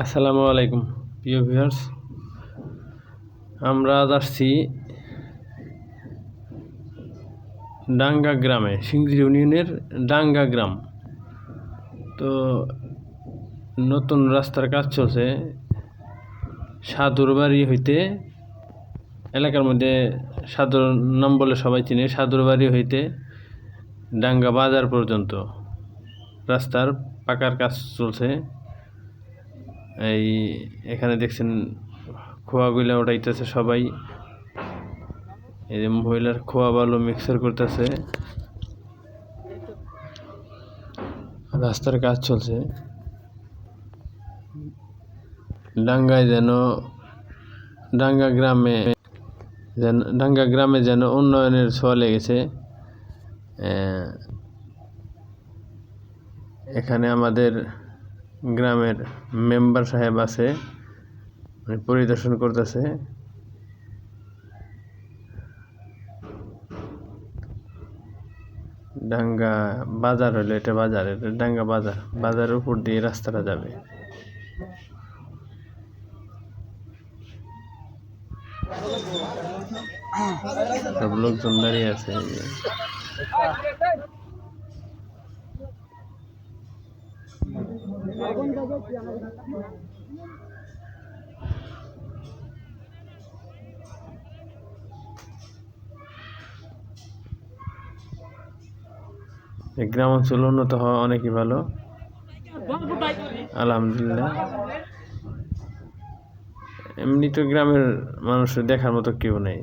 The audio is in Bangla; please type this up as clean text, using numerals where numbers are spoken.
আসসালামু আলাইকুম প্রিয় ভিউয়ার্স, আমরা আজ আসছি ডাঙ্গা গ্রামে, সিংড়ি ইউনিয়নের ডাঙ্গা গ্রাম। তো নতুন রাস্তার কাজ চলছে সাদুরবাড়ি হইতে, এলাকার মধ্যে সাদুর নাম বলে সবাই চিনে। সাদুরবাড়ি হইতে ডাঙ্গা বাজার পর্যন্ত রাস্তার পাকার কাজ চলছে। এখানে দেখছেন খোয়াগুলা উঠাইতেছে সবাই। এই যে মহিলার খোয়া বালু মিক্সার করতেছে। রাস্তার কাজ চলছে। ডাঙ্গায় যেন ডাঙ্গা গ্রামে যেন উন্নয়নের ছোঁয়া লেগেছে। এখানে আমাদের গ্রামের মেম্বার সাহেব আছে, পরিদর্শন করতেছে। ডাঙ্গা বাজার হলো, এটা বাজার, এটা ডাঙ্গা বাজার। বাজারের উপর দিয়ে রাস্তাটা যাবে। সব লোকজন দাঁড়িয়ে আছে। গ্রাম অঞ্চল উন্নত হওয়া অনেকই ভালো, আলহামদুলিল্লাহ। এমনি তো গ্রামের মানুষের দেখার মতো কেউ নেই।